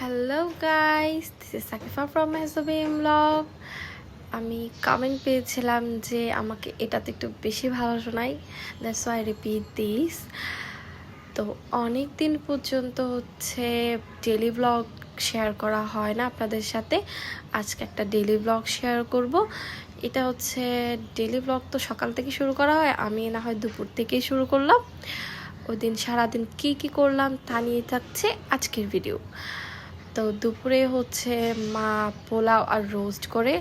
Hello guys, this is Saqifa from Mehjabin blog. আমি comment পেয়েছিলাম যে আমাকে এটাতে একটু বেশি ভালো শোনাই, that's why I repeat this. তো অনেক দিন পর্যন্ত ডেলি ব্লগ শেয়ার করা হয় না আপনাদের সাথে। আজকে একটা ডেলি ব্লগ শেয়ার করব। এটা ডেলি ব্লগ তো সকাল থেকে শুরু করা হয়, আমি না হয় দুপুর থেকেই শুরু করলাম। ওই দিন সারাদিন কি করলাম তা নিয়ে থাকছে আজকের ভিডিও। তো দুপুরে মা পোলাও আর রোস্ট করে,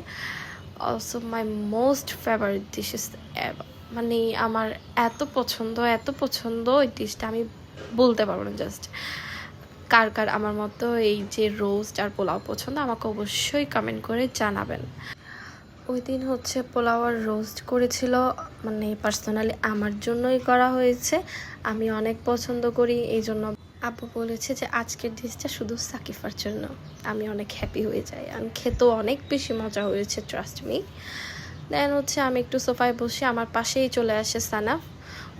also my most favourite dishes ever. মানে আমার এত পছন্দ ওই ডিশটা, আমি বলতে পারবো না। জাস্ট কার কার আমার মতো এই যে রোস্ট আর পোলাও পছন্দ, আমাকে অবশ্যই কমেন্ট করে জানাবেন। ওই দিন পোলাও আর রোস্ট করেছিল, মানে পার্সোনালি আমার জন্যই করা হয়েছে। আমি অনেক পছন্দ করি, এই জন্য আব্বু বলেছে যে আজকের ডিশটা শুধু সাকিফার জন্য। আমি অনেক হ্যাপি হয়ে যাই, আমি খেতেও অনেক বেশি মজা হয়েছে, ট্রাস্ট মি। দেন আমি একটু সোফায় বসে, আমার পাশেই চলে আসে সানাফ।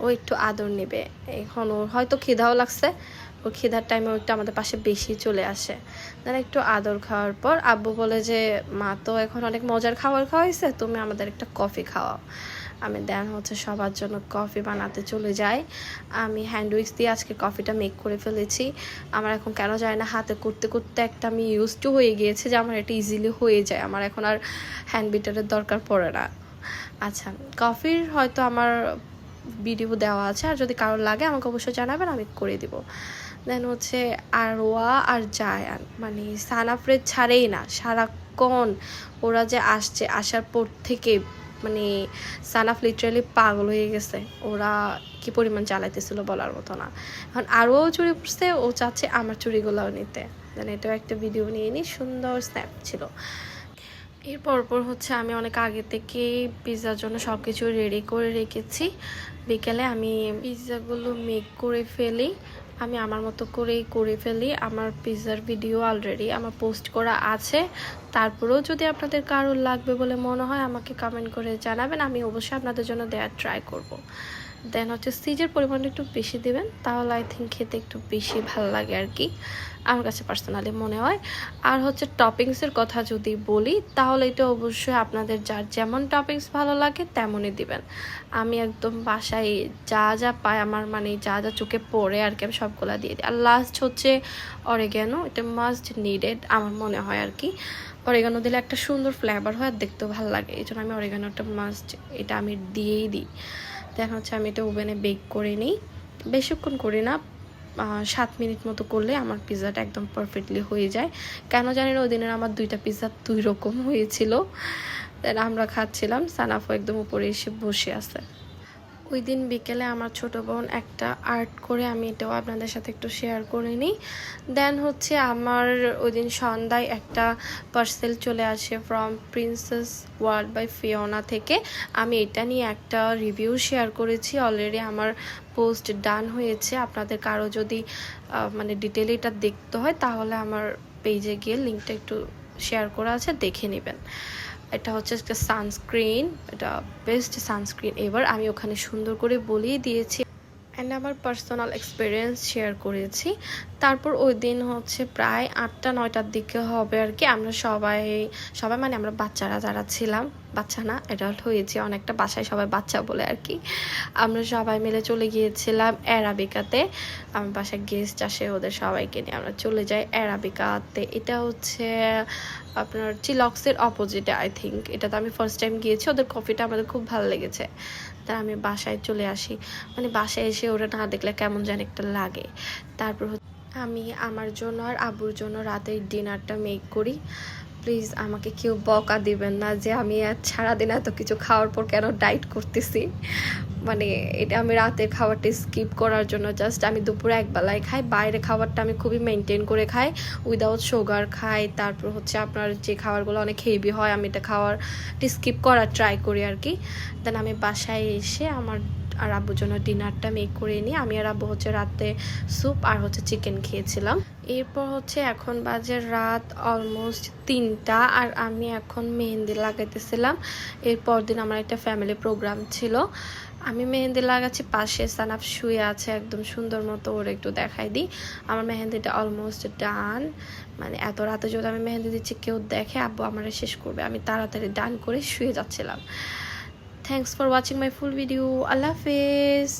ও একটু আদর নেবে, এখন ওর হয়তো খিদাও লাগছে। ও খিদার টাইমে ও একটু আমাদের পাশে বেশি চলে আসে। দেন একটু আদর খাওয়ার পর আব্বু বলে যে মা তো এখন অনেক মজার খাবার খাওয়াইছে, তুমি আমাদের একটা কফি খাওয়াও। আমি দেন সবার জন্য কফি বানাতে চলে যাই। আমি হ্যান্ড উইক্স দিয়ে আজকে কফিটা মেক করে ফেলেছি। আমার এখন কেন যায় না, হাতে করতে করতে একটা আমি ইউজ টু হয়ে গিয়েছে যে আমার এটা ইজিলি হয়ে যায়, আমার এখন আর হ্যান্ড বিটারের দরকার পড়ে না। আচ্ছা, কফির হয়তো আমার ভিডিও দেওয়া আছে, আর যদি কারোর লাগে আমাকে অবশ্যই জানাবেন, আমি করে দিব। দেন আরওয়া আর জায়ান, মানে সানাফ্রেড ছাড়েই না সারাক্ষণ। ওরা যে আসার পর থেকে মানে সানাফ লিটারালি পাগল হয়ে গেছে। ওরা কি পরিমাণ জ্বালাইতেছিল বলার মতো না। এখন আরও চুরি পড়ছে, ও চাচ্ছে আমার চুরিগুলোও নিতে। দেন এটাও একটা ভিডিও নিয়ে নিই, সুন্দর স্ন্যাপ ছিল। এরপর আমি অনেক আগে থেকে পিৎজার জন্য সব কিছু রেডি করে রেখেছি। বিকেলে আমি পিৎজাগুলো মেক করে ফেলি, আমি আমার মতো করেই করে ফেলি। আমার পিৎজার ভিডিও অলরেডি আমার পোস্ট করা আছে। তারপরেও যদি আপনাদের কারোর লাগবে বলে মনে হয় আমাকে কমেন্ট করে জানাবেন, আমি অবশ্যই আপনাদের জন্য দেওয়ার ট্রাই করব। দেন চিজের পরিমাণটা একটু বেশি দেবেন, তাহলে আই থিঙ্ক খেতে একটু বেশি ভালো লাগে আর কি, আমার কাছে পার্সোনালি মনে হয়। আর টপিংসের কথা যদি বলি, তাহলে এটা অবশ্যই আপনাদের যার যেমন টপিংস ভালো লাগে তেমনই দিবেন। আমি একদম বাসায় যা যা পাই, আমার মানে যা যা চোখে পড়ে আর কি, আমি সবগুলা দিয়ে দিই। আর লাস্ট অরিগ্যানো, এটা মাস্ট নিডেড আমার মনে হয় আর কি। অরিগ্যানো দিলে একটা সুন্দর ফ্লেভার হয় আর দেখতেও ভালো লাগে, এই জন্য আমি অরিগ্যানোটা মাস্ট, এটা আমি দিয়েই দিই। দেন আমি এটা ওভেনে বেক করে নিই, বেশিক্ষণ করি না, 7 মিনিট মতো করলে আমার পিৎজাটা একদম পারফেক্টলি হয়ে যায়। কেন জানি না ওই দিনের আমার 2টা পিৎজা 2 রকম হয়েছিল। দেন আমরা খাচ্ছিলাম, সানাফও একদম উপরে এসে বসে আছে। ওই দিন বিকেলে আমার ছোট বোন একটা আর্ট করে, আমি এটাও আপনাদের সাথে একটু শেয়ার করে নিই। দেন আমার ওই দিন সন্ধ্যায় একটা পার্সেল চলে আসে from princess world by Fiona থেকে। আমি এটা নিয়ে একটা রিভিউ শেয়ার করেছি অলরেডি, আমার পোস্ট ডান হয়েছে। আপনাদের কারো যদি মানে ডিটেল এটা দেখতে হয়, তাহলে আমার পেজে গিয়ে লিঙ্কটা একটু শেয়ার করা আছে, দেখে নেবেন। এটা একটা সানস্ক্রিন, এটা বেস্ট সানস্ক্রিন এবার, আমি ওখানে সুন্দর করে বলিয়ে দিয়েছি অ্যান্ড আমার পার্সোনাল এক্সপিরিয়েন্স শেয়ার করেছি। তারপর ওই দিন প্রায় 8টা-9টার দিকে হবে আর কি, আমরা সবাই মানে আমরা বাচ্চারা যারা ছিলাম, বাচ্চা না অ্যাডাল্ট হয়েছি অনেকটা, বাসায় সবাই বাচ্চা বলে আর কি, আমরা সবাই মিলে চলে গিয়েছিলাম অ্যারাবিকাতে। আমার বাসায় গেস্ট আসে, ওদের সবাইকে নিয়ে আমরা চলে যাই অ্যারাবিকাতে। এটা আপনার চিলক্সের অপোজিটে আই থিঙ্ক। এটাতে আমি ফার্স্ট টাইম গিয়েছি, ওদের কফিটা আমাদের খুব ভালো লেগেছে। তাই আমি বাসায় চলে আসি, মানে বাসায় এসে ওরা না দেখলে কেমন জানি একটা লাগে। তারপর আমি আমার জন্য আর আব্বুর জন্য রাতের ডিনারটা মেক করি। প্লিজ আমাকে কেউ বকা দিবেন না যে আমি সারাদিন এত কিছু খাওয়ার পর কেন ডায়েট করতেছি। মানে এটা আমি রাতের খাবারটা স্কিপ করার জন্য, জাস্ট আমি দুপুরে একবেলায় খাই, বাইরে খাবারটা আমি খুবই মেনটেন করে খাই, উইদাউট সুগার খাই। তারপর আপনার যে খাবারগুলো অনেক হেভি হয়, আমি এটা খাওয়ারটি স্কিপ করার ট্রাই করি আর কি। দেন আমি বাসায় এসে আমার আর আব্বুর জন্য ডিনারটা মেক করে নিই। আমি আর আব্বু রাতে স্যুপ আর চিকেন খেয়েছিলাম। এরপর এখন বাজে রাত অলমোস্ট 3টা, আর আমি এখন মেহেন্দি লাগাইতেছিলাম। এরপর দিন আমার একটা ফ্যামিলি প্রোগ্রাম ছিল, আমি মেহেন্দি লাগাচ্ছি, পাশে সানাফ শুয়ে আছে একদম সুন্দর মতো, ওর একটু দেখাই দিই। আমার মেহেন্দিটা অলমোস্ট ডান, মানে এত রাতে যদি আমি মেহেন্দি দিচ্ছি কেউ দেখে আব্বু আমার শেষ করবে। আমি তাড়াতাড়ি ডান করে শুয়ে যাচ্ছিলাম। Thanks for watching my full video. আল্লাহ হাফেজ।